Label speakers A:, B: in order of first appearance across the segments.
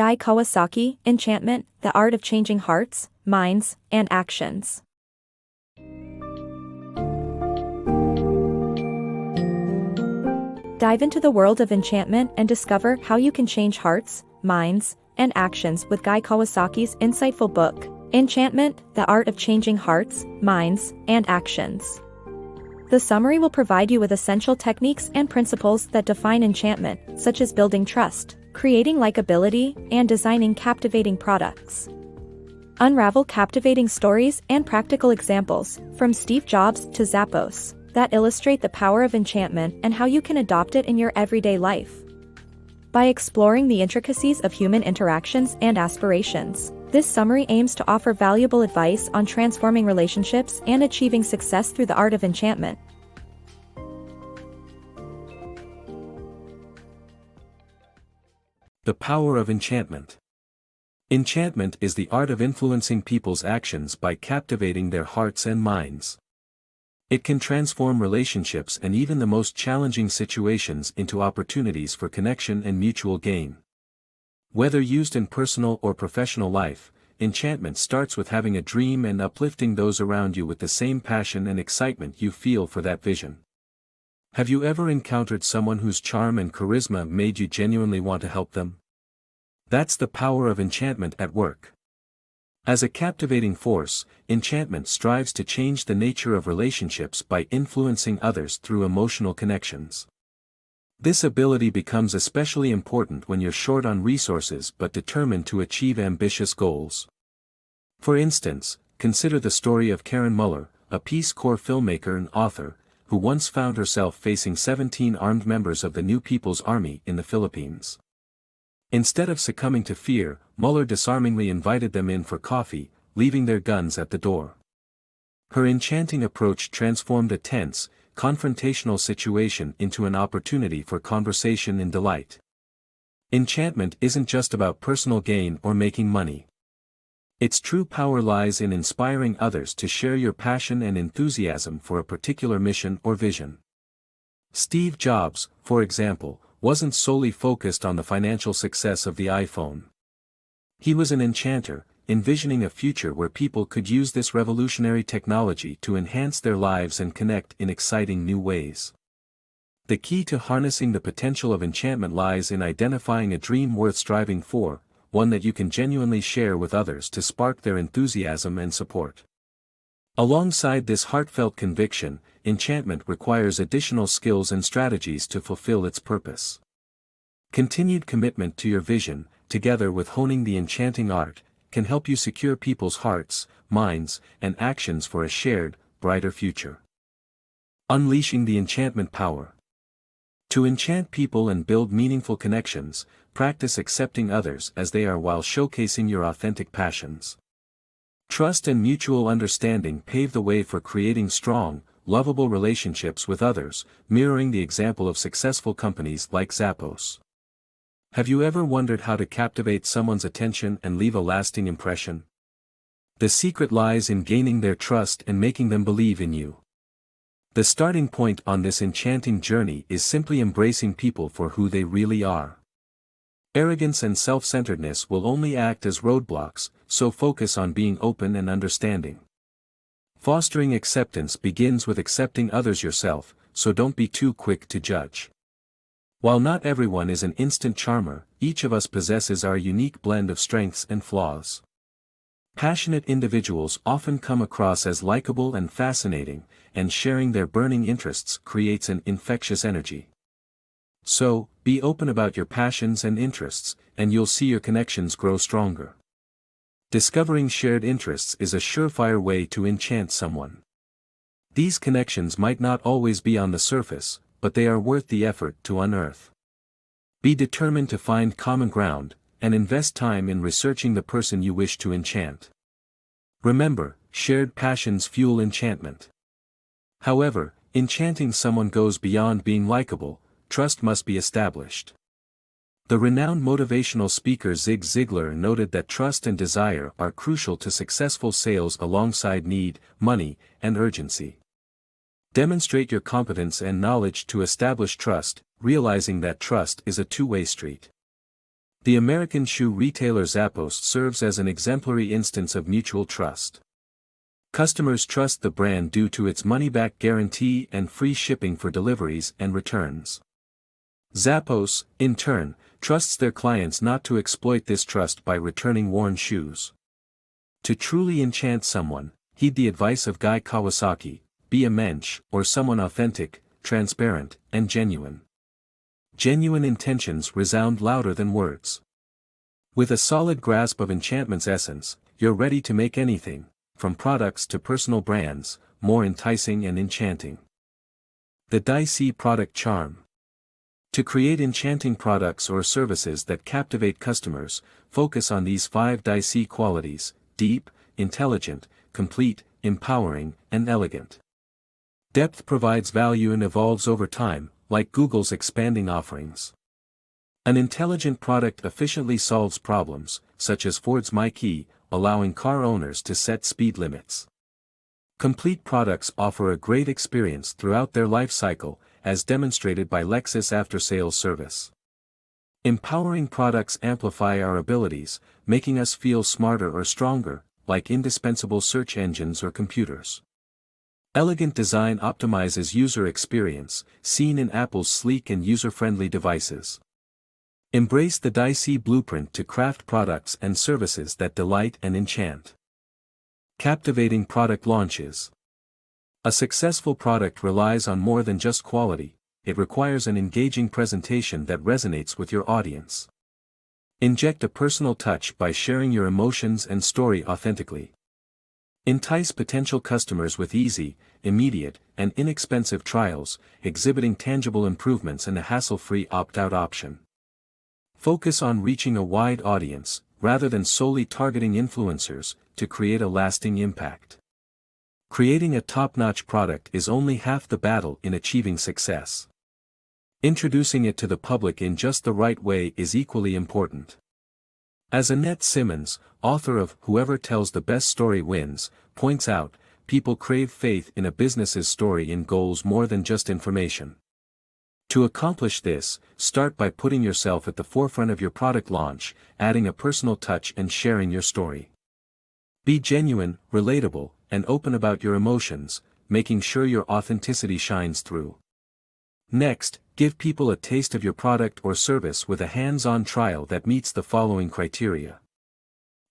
A: Guy Kawasaki, Enchantment, The Art of Changing Hearts, Minds, and Actions. Dive into the world of enchantment and discover how you can change hearts, minds, and actions with Guy Kawasaki's insightful book, Enchantment, The Art of Changing Hearts, Minds, and Actions. The summary will provide you with essential techniques and principles that define enchantment, such as building trust, creating likability, and designing captivating products. Unravel captivating stories and practical examples, from Steve Jobs to Zappos, that illustrate the power of enchantment and how you can adopt it in your everyday life. By exploring the intricacies of human interactions and aspirations, this summary aims to offer valuable advice on transforming relationships and achieving success through the art of enchantment.
B: The Power of Enchantment. Enchantment is the art of influencing people's actions by captivating their hearts and minds. It can transform relationships and even the most challenging situations into opportunities for connection and mutual gain. Whether used in personal or professional life, enchantment starts with having a dream and uplifting those around you with the same passion and excitement you feel for that vision. Have you ever encountered someone whose charm and charisma made you genuinely want to help them? That's the power of enchantment at work. As a captivating force, enchantment strives to change the nature of relationships by influencing others through emotional connections. This ability becomes especially important when you're short on resources but determined to achieve ambitious goals. For instance, consider the story of Karen Muller, a Peace Corps filmmaker and author, who once found herself facing 17 armed members of the New People's Army in the Philippines. Instead of succumbing to fear, Muller disarmingly invited them in for coffee, leaving their guns at the door. Her enchanting approach transformed a tense, confrontational situation into an opportunity for conversation and delight. Enchantment isn't just about personal gain or making money. Its true power lies in inspiring others to share your passion and enthusiasm for a particular mission or vision. Steve Jobs, for example, wasn't solely focused on the financial success of the iPhone. He was an enchanter, envisioning a future where people could use this revolutionary technology to enhance their lives and connect in exciting new ways. The key to harnessing the potential of enchantment lies in identifying a dream worth striving for, one that you can genuinely share with others to spark their enthusiasm and support. Alongside this heartfelt conviction, enchantment requires additional skills and strategies to fulfill its purpose. Continued commitment to your vision, together with honing the enchanting art, can help you secure people's hearts, minds, and actions for a shared, brighter future. Unleashing the enchantment power. To enchant people and build meaningful connections, practice accepting others as they are while showcasing your authentic passions. Trust and mutual understanding pave the way for creating strong, lovable relationships with others, mirroring the example of successful companies like Zappos. Have you ever wondered how to captivate someone's attention and leave a lasting impression? The secret lies in gaining their trust and making them believe in you. The starting point on this enchanting journey is simply embracing people for who they really are. Arrogance and self-centeredness will only act as roadblocks, so focus on being open and understanding. Fostering acceptance begins with accepting others yourself, so don't be too quick to judge. While not everyone is an instant charmer, each of us possesses our unique blend of strengths and flaws. Passionate individuals often come across as likable and fascinating, and sharing their burning interests creates an infectious energy. So, be open about your passions and interests, and you'll see your connections grow stronger. Discovering shared interests is a surefire way to enchant someone. These connections might not always be on the surface, but they are worth the effort to unearth. Be determined to find common ground, and invest time in researching the person you wish to enchant. Remember, shared passions fuel enchantment. However, enchanting someone goes beyond being likable. Trust must be established. The renowned motivational speaker Zig Ziglar noted that trust and desire are crucial to successful sales alongside need, money, and urgency. Demonstrate your competence and knowledge to establish trust, realizing that trust is a two-way street. The American shoe retailer Zappos serves as an exemplary instance of mutual trust. Customers trust the brand due to its money-back guarantee and free shipping for deliveries and returns. Zappos, in turn, trusts their clients not to exploit this trust by returning worn shoes. To truly enchant someone, heed the advice of Guy Kawasaki: be a mensch, or someone authentic, transparent, and genuine. Genuine intentions resound louder than words. With a solid grasp of enchantment's essence, you're ready to make anything, from products to personal brands, more enticing and enchanting. The DICEE product charm. To create enchanting products or services that captivate customers, focus on these 5 DICEE qualities: deep, intelligent, complete, empowering, and elegant. Depth provides value and evolves over time, like Google's expanding offerings. An intelligent product efficiently solves problems, such as Ford's My Key, allowing car owners to set speed limits. Complete products offer a great experience throughout their life cycle, as demonstrated by Lexus after-sales service. Empowering products amplify our abilities, making us feel smarter or stronger, like indispensable search engines or computers. Elegant design optimizes user experience, seen in Apple's sleek and user-friendly devices. Embrace the DICEE blueprint to craft products and services that delight and enchant. Captivating product launches. A successful product relies on more than just quality, it requires an engaging presentation that resonates with your audience. Inject a personal touch by sharing your emotions and story authentically. Entice potential customers with easy, immediate, and inexpensive trials, exhibiting tangible improvements and a hassle-free opt-out option. Focus on reaching a wide audience, rather than solely targeting influencers, to create a lasting impact. Creating a top-notch product is only half the battle in achieving success. Introducing it to the public in just the right way is equally important. As Annette Simmons, author of Whoever Tells the Best Story Wins, points out, people crave faith in a business's story and goals more than just information. To accomplish this, start by putting yourself at the forefront of your product launch, adding a personal touch and sharing your story. Be genuine, relatable, and open about your emotions, making sure your authenticity shines through. Next, give people a taste of your product or service with a hands-on trial that meets the following criteria.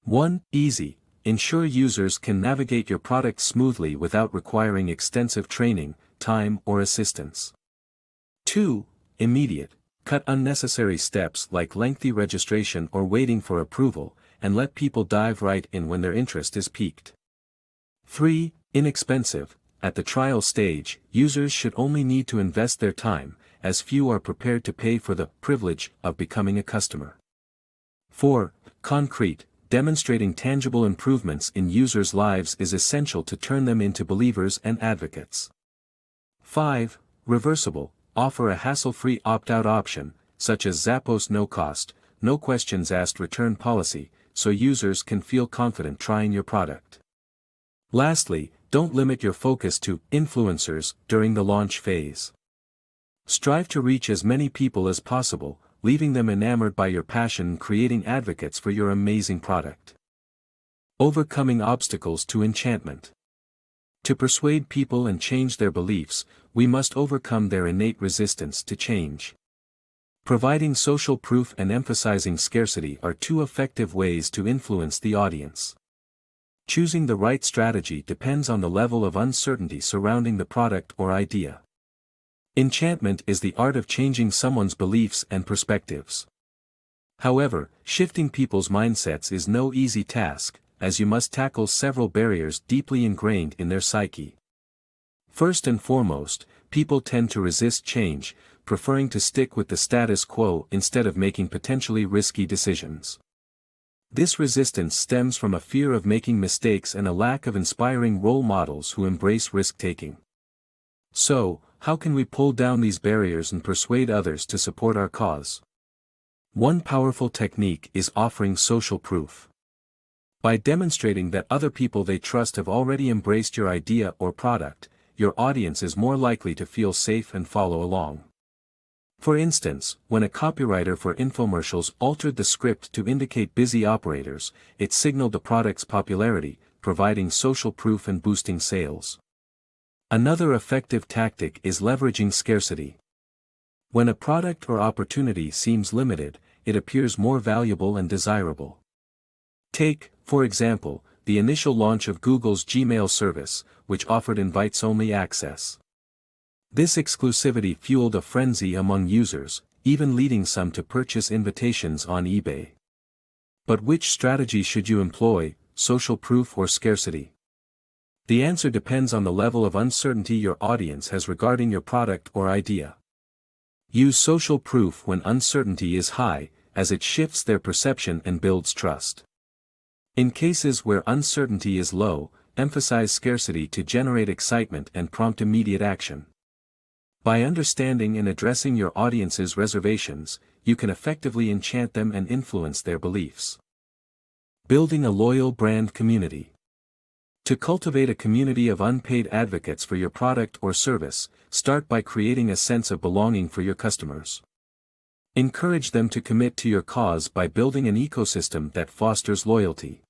B: 1. Easy. Ensure users can navigate your product smoothly without requiring extensive training, time, or assistance. 2. Immediate. Cut unnecessary steps like lengthy registration or waiting for approval, and let people dive right in when their interest is piqued. 3. Inexpensive. At the trial stage, users should only need to invest their time, as few are prepared to pay for the privilege of becoming a customer. 4. Concrete. Demonstrating tangible improvements in users' lives is essential to turn them into believers and advocates. 5. Reversible. Offer a hassle-free opt-out option, such as Zappos no-cost, no questions asked return policy, so users can feel confident trying your product. Lastly, don't limit your focus to influencers during the launch phase. Strive to reach as many people as possible, leaving them enamored by your passion and creating advocates for your amazing product. Overcoming obstacles to enchantment. To persuade people and change their beliefs, we must overcome their innate resistance to change. Providing social proof and emphasizing scarcity are 2 effective ways to influence the audience. Choosing the right strategy depends on the level of uncertainty surrounding the product or idea. Enchantment is the art of changing someone's beliefs and perspectives. However, shifting people's mindsets is no easy task, as you must tackle several barriers deeply ingrained in their psyche. First and foremost, people tend to resist change, preferring to stick with the status quo instead of making potentially risky decisions. This resistance stems from a fear of making mistakes and a lack of inspiring role models who embrace risk-taking. So, how can we pull down these barriers and persuade others to support our cause? One powerful technique is offering social proof. By demonstrating that other people they trust have already embraced your idea or product, your audience is more likely to feel safe and follow along. For instance, when a copywriter for infomercials altered the script to indicate busy operators, it signaled the product's popularity, providing social proof and boosting sales. Another effective tactic is leveraging scarcity. When a product or opportunity seems limited, it appears more valuable and desirable. Take, for example, the initial launch of Google's Gmail service, which offered invites-only access. This exclusivity fueled a frenzy among users, even leading some to purchase invitations on eBay. But which strategy should you employ, social proof or scarcity? The answer depends on the level of uncertainty your audience has regarding your product or idea. Use social proof when uncertainty is high, as it shifts their perception and builds trust. In cases where uncertainty is low, emphasize scarcity to generate excitement and prompt immediate action. By understanding and addressing your audience's reservations, you can effectively enchant them and influence their beliefs. Building a loyal brand community. To cultivate a community of unpaid advocates for your product or service, start by creating a sense of belonging for your customers. Encourage them to commit to your cause by building an ecosystem that fosters loyalty.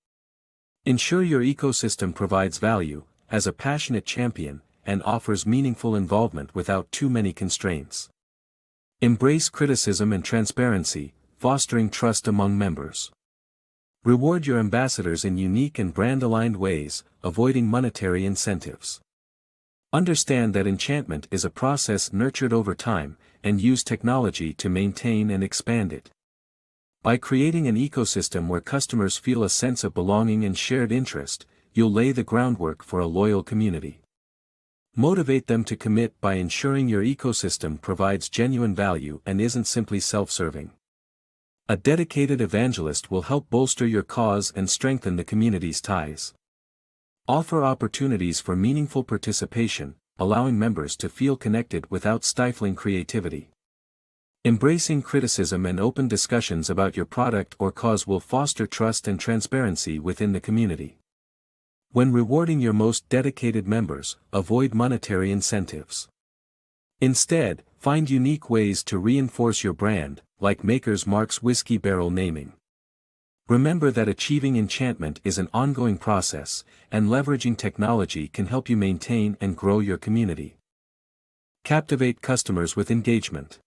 B: Ensure your ecosystem provides value, as a passionate champion, and offers meaningful involvement without too many constraints. Embrace criticism and transparency, fostering trust among members. Reward your ambassadors in unique and brand-aligned ways, avoiding monetary incentives. Understand that enchantment is a process nurtured over time, and use technology to maintain and expand it. By creating an ecosystem where customers feel a sense of belonging and shared interest, you'll lay the groundwork for a loyal community. Motivate them to commit by ensuring your ecosystem provides genuine value and isn't simply self-serving. A dedicated evangelist will help bolster your cause and strengthen the community's ties. Offer opportunities for meaningful participation, allowing members to feel connected without stifling creativity. Embracing criticism and open discussions about your product or cause will foster trust and transparency within the community. When rewarding your most dedicated members, avoid monetary incentives. Instead, find unique ways to reinforce your brand, like Maker's Mark's whiskey barrel naming. Remember that achieving enchantment is an ongoing process, and leveraging technology can help you maintain and grow your community. Captivate customers with engagement.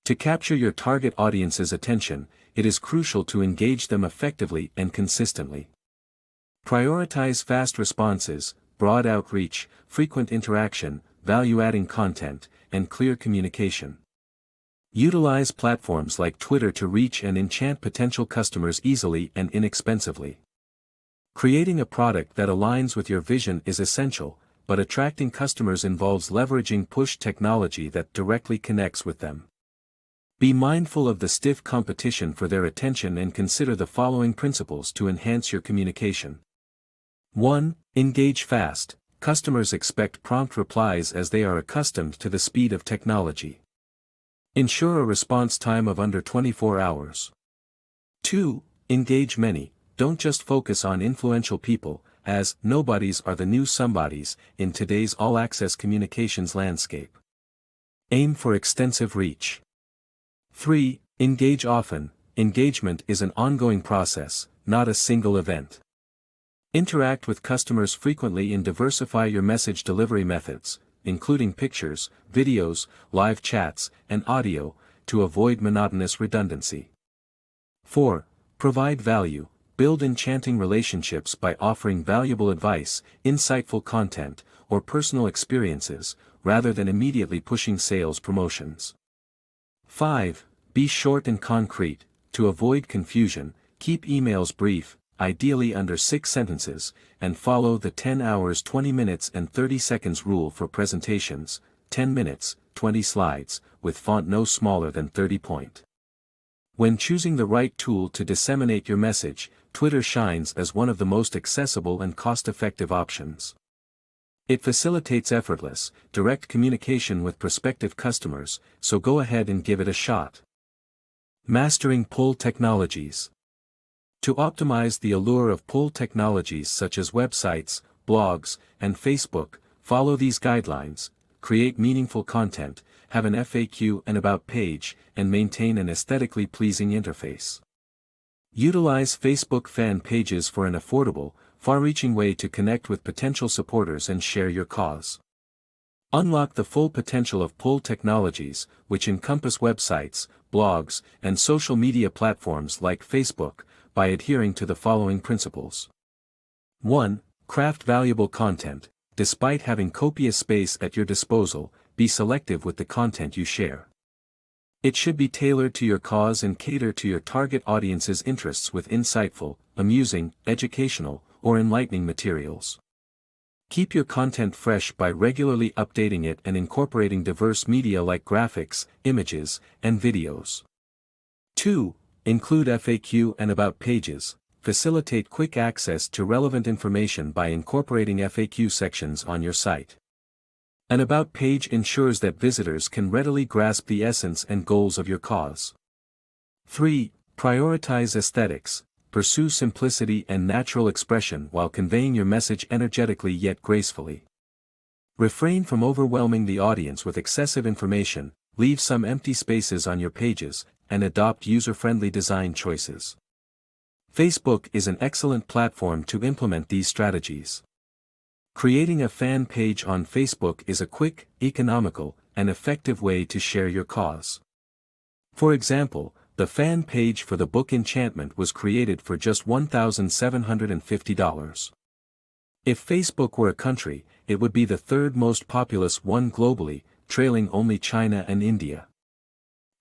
B: To capture your target audience's attention, it is crucial to engage them effectively and consistently. Prioritize fast responses, broad outreach, frequent interaction, value-adding content, and clear communication. Utilize platforms like Twitter to reach and enchant potential customers easily and inexpensively. Creating a product that aligns with your vision is essential, but attracting customers involves leveraging push technology that directly connects with them. Be mindful of the stiff competition for their attention and consider the following principles to enhance your communication. 1. Engage fast. Customers expect prompt replies as they are accustomed to the speed of technology. Ensure a response time of under 24 hours. 2. Engage many. Don't just focus on influential people, as nobodies are the new somebodies in today's all-access communications landscape. Aim for extensive reach. 3. Engage often. Engagement is an ongoing process, not a single event. Interact with customers frequently and diversify your message delivery methods, including pictures, videos, live chats, and audio, to avoid monotonous redundancy. 4. Provide value. Build enchanting relationships by offering valuable advice, insightful content, or personal experiences, rather than immediately pushing sales promotions. 5. Be short and concrete. To avoid confusion, keep emails brief, ideally under 6 sentences, and follow the 10 hours 20 minutes and 30 seconds rule for presentations, 10 minutes, 20 slides, with font no smaller than 30 point. When choosing the right tool to disseminate your message, Twitter shines as one of the most accessible and cost-effective options. It facilitates effortless, direct communication with prospective customers, so go ahead and give it a shot. Mastering pull technologies. To optimize the allure of pull technologies such as websites, blogs, and Facebook, follow these guidelines: create meaningful content, have an FAQ and about page, and maintain an aesthetically pleasing interface. Utilize Facebook fan pages for an affordable, far-reaching way to connect with potential supporters and share your cause. Unlock the full potential of pull technologies, which encompass websites, blogs, and social media platforms like Facebook, by adhering to the following principles. 1. Craft valuable content. Despite having copious space at your disposal, be selective with the content you share. It should be tailored to your cause and cater to your target audience's interests with insightful, amusing, educational, or enlightening materials. Keep your content fresh by regularly updating it and incorporating diverse media like graphics, images, and videos. 2. Include FAQ and about pages. Facilitate quick access to relevant information by incorporating FAQ sections on your site. An about page ensures that visitors can readily grasp the essence and goals of your cause. 3. Prioritize aesthetics. Pursue simplicity and natural expression while conveying your message energetically yet gracefully. Refrain from overwhelming the audience with excessive information, leave some empty spaces on your pages, and adopt user-friendly design choices. Facebook is an excellent platform to implement these strategies. Creating a fan page on Facebook is a quick, economical, and effective way to share your cause. For example, the fan page for the book Enchantment was created for just $1,750. If Facebook were a country, it would be the third most populous one globally, trailing only China and India.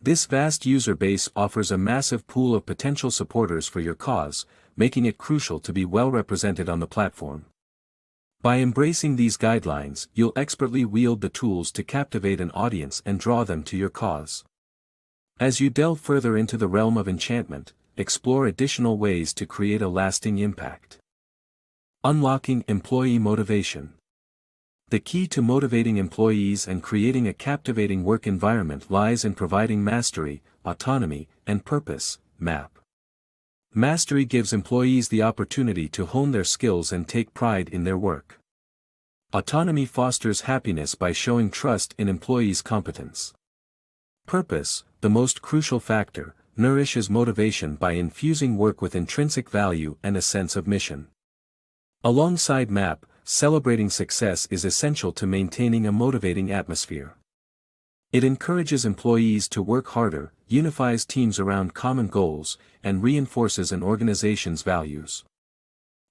B: This vast user base offers a massive pool of potential supporters for your cause, making it crucial to be well represented on the platform. By embracing these guidelines, you'll expertly wield the tools to captivate an audience and draw them to your cause. As you delve further into the realm of enchantment, explore additional ways to create a lasting impact. Unlocking employee motivation. The key to motivating employees and creating a captivating work environment lies in providing mastery, autonomy, and purpose, MAP. Mastery gives employees the opportunity to hone their skills and take pride in their work. Autonomy fosters happiness by showing trust in employees' competence. Purpose, the most crucial factor, nourishes motivation by infusing work with intrinsic value and a sense of mission. Alongside MAP, celebrating success is essential to maintaining a motivating atmosphere. It encourages employees to work harder, unifies teams around common goals, and reinforces an organization's values.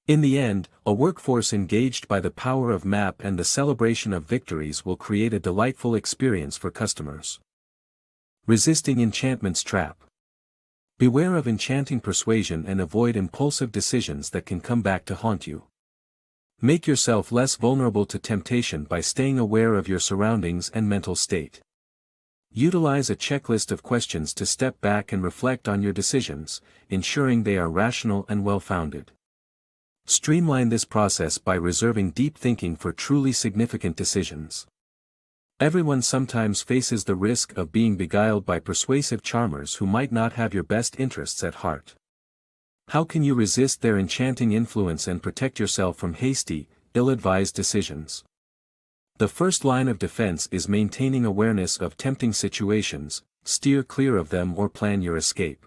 B: In the end, a workforce engaged by the power of MAP and the celebration of victories will create a delightful experience for customers. Resisting enchantment's trap. Beware of enchanting persuasion and avoid impulsive decisions that can come back to haunt you. Make yourself less vulnerable to temptation by staying aware of your surroundings and mental state. Utilize a checklist of questions to step back and reflect on your decisions, ensuring they are rational and well-founded. Streamline this process by reserving deep thinking for truly significant decisions. Everyone sometimes faces the risk of being beguiled by persuasive charmers who might not have your best interests at heart. How can you resist their enchanting influence and protect yourself from hasty, ill-advised decisions? The first line of defense is maintaining awareness of tempting situations, steer clear of them or plan your escape.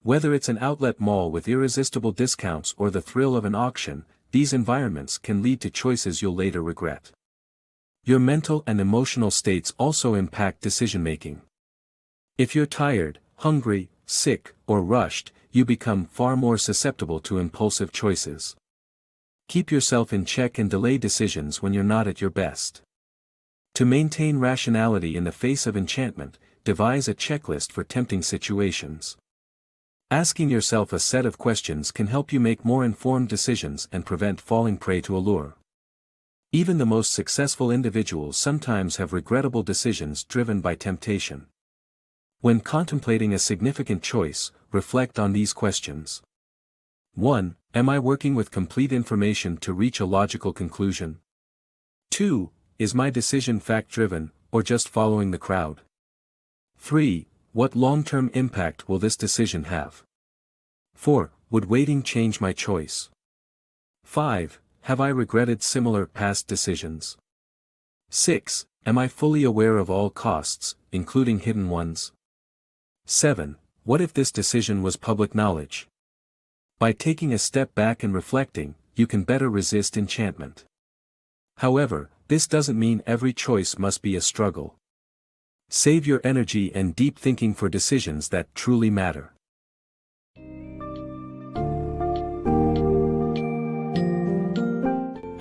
B: Whether it's an outlet mall with irresistible discounts or the thrill of an auction, these environments can lead to choices you'll later regret. Your mental and emotional states also impact decision-making. If you're tired, hungry, sick, or rushed, you become far more susceptible to impulsive choices. Keep yourself in check and delay decisions when you're not at your best. To maintain rationality in the face of enchantment, devise a checklist for tempting situations. Asking yourself a set of questions can help you make more informed decisions and prevent falling prey to allure. Even the most successful individuals sometimes have regrettable decisions driven by temptation. When contemplating a significant choice, reflect on these questions. 1. Am I working with complete information to reach a logical conclusion? 2. Is my decision fact-driven, or just following the crowd? 3. What long-term impact will this decision have? 4. Would waiting change my choice? 5. Have I regretted similar past decisions? 6. Am I fully aware of all costs, including hidden ones? 7. What if this decision was public knowledge? By taking a step back and reflecting, you can better resist enchantment. However, this doesn't mean every choice must be a struggle. Save your energy and deep thinking for decisions that truly matter.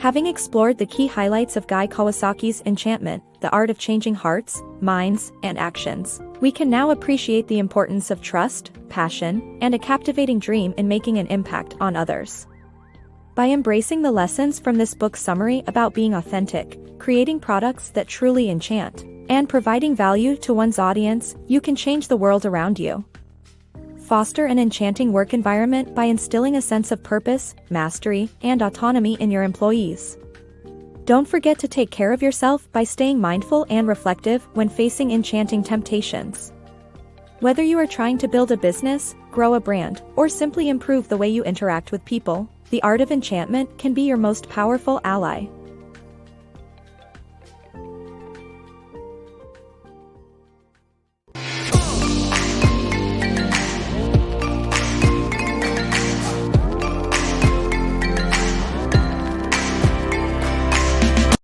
A: Having explored the key highlights of Guy Kawasaki's Enchantment, the art of changing hearts, minds, and actions, we can now appreciate the importance of trust, passion, and a captivating dream in making an impact on others. By embracing the lessons from this book's summary about being authentic, creating products that truly enchant, and providing value to one's audience, you can change the world around you. Foster an enchanting work environment by instilling a sense of purpose, mastery, and autonomy in your employees. Don't forget to take care of yourself by staying mindful and reflective when facing enchanting temptations. Whether you are trying to build a business, grow a brand, or simply improve the way you interact with people, the art of enchantment can be your most powerful ally.